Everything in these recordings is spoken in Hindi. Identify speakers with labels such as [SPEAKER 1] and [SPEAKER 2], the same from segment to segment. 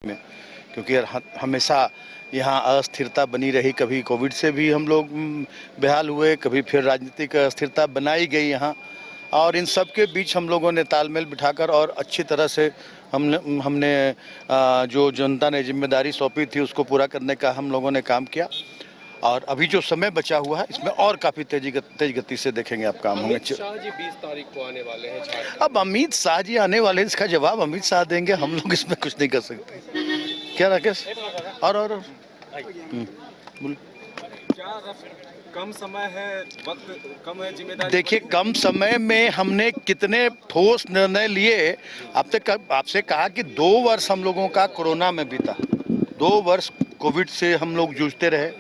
[SPEAKER 1] में, क्योंकि हमेशा यहाँ अस्थिरता बनी रही। कभी कोविड से भी हम लोग बेहाल हुए, कभी फिर राजनीतिक अस्थिरता बनाई गई यहाँ, और इन सब के बीच हम लोगों ने तालमेल बिठाकर और अच्छी तरह से हमने जो जनता ने जिम्मेदारी सौंपी थी उसको पूरा करने का हम लोगों ने काम किया। और अभी जो समय बचा हुआ है इसमें और काफ़ी तेज गति से देखेंगे आप काम होंगे।
[SPEAKER 2] अमित शाह जी 20 तारीख को आने वाले हैं झारखंड।
[SPEAKER 1] अब अमित शाह जी आने वाले हैं, इसका जवाब अमित शाह देंगे, हम लोग इसमें कुछ नहीं कर सकते। क्या राकेश? और
[SPEAKER 3] कम समय है, वक्त कम है, जिम्मेदारी।
[SPEAKER 1] देखिए, कम समय में हमने कितने ठोस निर्णय लिए। आपसे कहा कि 2 वर्ष हम लोगों का कोरोना में बीता, 2 वर्ष कोविड से हम लोग जूझते रहे,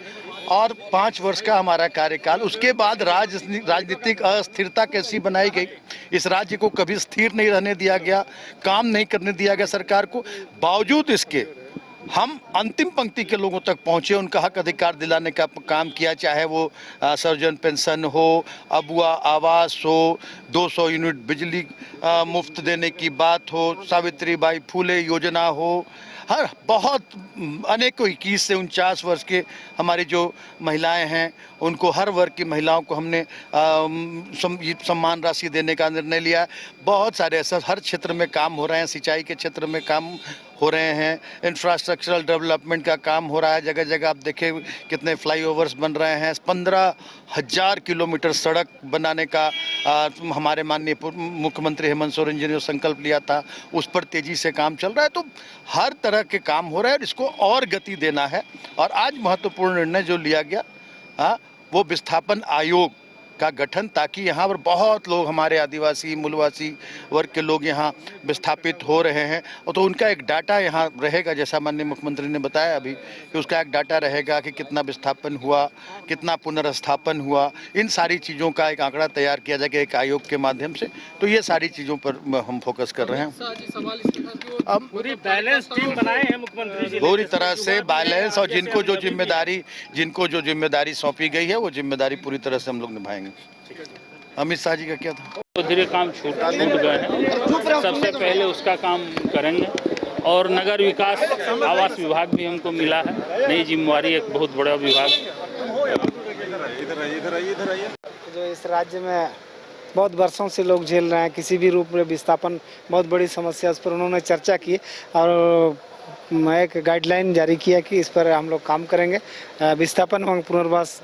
[SPEAKER 1] और 5 वर्ष का हमारा कार्यकाल। उसके बाद राजनीतिक अस्थिरता कैसी बनाई गई, इस राज्य को कभी स्थिर नहीं रहने दिया गया, काम नहीं करने दिया गया सरकार को। बावजूद इसके हम अंतिम पंक्ति के लोगों तक पहुंचे, उनका हक अधिकार दिलाने का काम किया, चाहे वो सर्वजन पेंशन हो, अबुआ आवास हो, 200 यूनिट बिजली मुफ्त देने की बात हो, सावित्रीबाई फूले योजना हो, हर बहुत अनेकों 21 से 49 वर्ष के हमारी जो महिलाएं हैं उनको, हर वर्ग की महिलाओं को हमने सम्मान राशि देने का निर्णय लिया। बहुत सारे ऐसा हर क्षेत्र में काम हो रहे हैं, सिंचाई के क्षेत्र में काम हो रहे हैं, इंफ्रास्ट्रक्चरल डेवलपमेंट का काम हो रहा है। जगह जगह आप देखें कितने फ्लाईओवर्स बन रहे हैं। 15,000 किलोमीटर सड़क बनाने का हमारे माननीय मुख्यमंत्री हेमंत सोरेन जी ने जो संकल्प लिया था, उस पर तेजी से काम चल रहा है। तो हर तरह के काम हो रहे हैं, इसको और गति देना है। और आज महत्वपूर्ण निर्णय जो लिया गया वो विस्थापन आयोग का गठन, ताकि यहाँ पर बहुत लोग हमारे आदिवासी मूलवासी वर्ग के लोग यहाँ विस्थापित हो रहे हैं, और तो उनका एक डाटा यहाँ रहेगा, जैसा माननीय मुख्यमंत्री ने बताया अभी कि उसका एक डाटा रहेगा कि कितना विस्थापन हुआ, कितना पुनर्स्थापन हुआ। इन सारी चीज़ों का एक आंकड़ा तैयार किया जाएगा एक आयोग के माध्यम से। तो ये सारी चीज़ों पर हम फोकस कर रहे हैं।
[SPEAKER 3] अब पूरी बैलेंस टीम बनाए हैं मुख्यमंत्री जी,
[SPEAKER 1] पूरी तरह से बैलेंस, और जिनको जो जिम्मेदारी सौंपी गई है वो जिम्मेदारी पूरी तरह से हम लोग निभाएंगे। अमित शाह जी का क्या था?
[SPEAKER 4] तो धीरे काम छूट गए हैं, सबसे पहले उसका काम करेंगे। और नगर विकास आवास विभाग भी हमको मिला है, नई जिम्मेवारी, एक बहुत बड़ा विभाग।
[SPEAKER 5] जो इस राज्य में बहुत वर्षों से लोग झेल रहे हैं, किसी भी रूप में विस्थापन बहुत बड़ी समस्या, उस पर उन्होंने चर्चा की और एक गाइडलाइन जारी किया कि इस पर हम लोग काम करेंगे। विस्थापन एवं पुनर्वास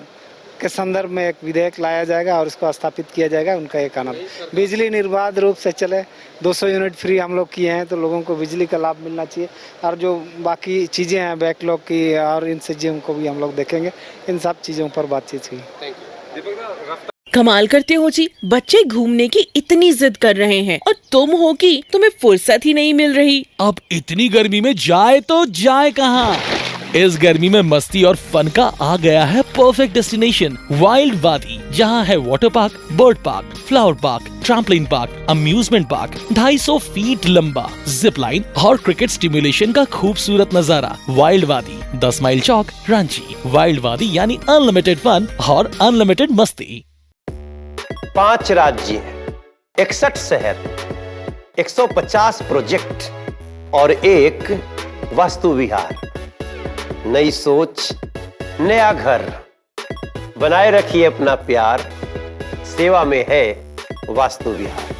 [SPEAKER 5] के संदर्भ में एक विधेयक लाया जाएगा और इसको स्थापित किया जाएगा। उनका ये कहना, बिजली निर्बाध रूप से चले, 200 यूनिट फ्री हम लोग किए हैं, तो लोगों को बिजली का लाभ मिलना चाहिए। और जो बाकी चीज़ें हैं बैकलॉग की और इन चीज़ों को भी हम लोग देखेंगे, इन सब चीज़ों पर बातचीत हुई।
[SPEAKER 6] कमाल करते हो जी, बच्चे घूमने की इतनी जिद कर रहे हैं और तुम हो कि तुम्हें फुर्सत ही नहीं मिल रही।
[SPEAKER 7] अब इतनी गर्मी में जाए तो जाए कहाँ? इस गर्मी में मस्ती और फन का आ गया है परफेक्ट डेस्टिनेशन, वाइल्ड वादी, जहाँ है water park, bird park, flower park, trampoline park, amusement park, 250 feet लंबा, जिप लाइन और क्रिकेट स्टिमुलेशन का खूबसूरत नजारा। वाइल्ड वादी, 10 माइल चौक, रांची। वाइल्ड वादी यानी अनलिमिटेड फन और अनलिमिटेड मस्ती।
[SPEAKER 8] 5 राज्य, 61 शहर, 150 प्रोजेक्ट और एक वास्तु विहार। नई सोच, नया घर, बनाए रखिए अपना प्यार, सेवा में है वास्तु विहार।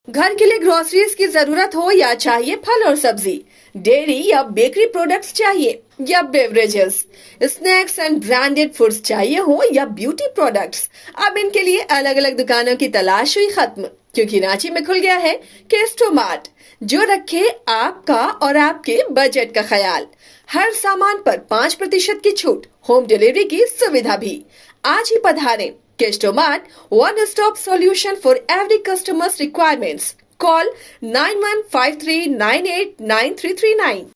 [SPEAKER 9] घर के लिए ग्रोसरीज की जरूरत हो या चाहिए फल और सब्जी, डेयरी या बेकरी प्रोडक्ट्स चाहिए या beverages, snacks and branded foods चाहिए हो या ब्यूटी प्रोडक्ट्स, अब इनके लिए अलग अलग दुकानों की तलाश हुई खत्म, क्योंकि रांची में खुल गया है केस्टो मार्ट, जो रखे आपका और आपके बजट का ख्याल। हर सामान पर 5% की छूट, होम डिलीवरी की सुविधा भी। आज ही पधारें। Kesto mart, one stop solution for every customer's requirements. Call 9153989339.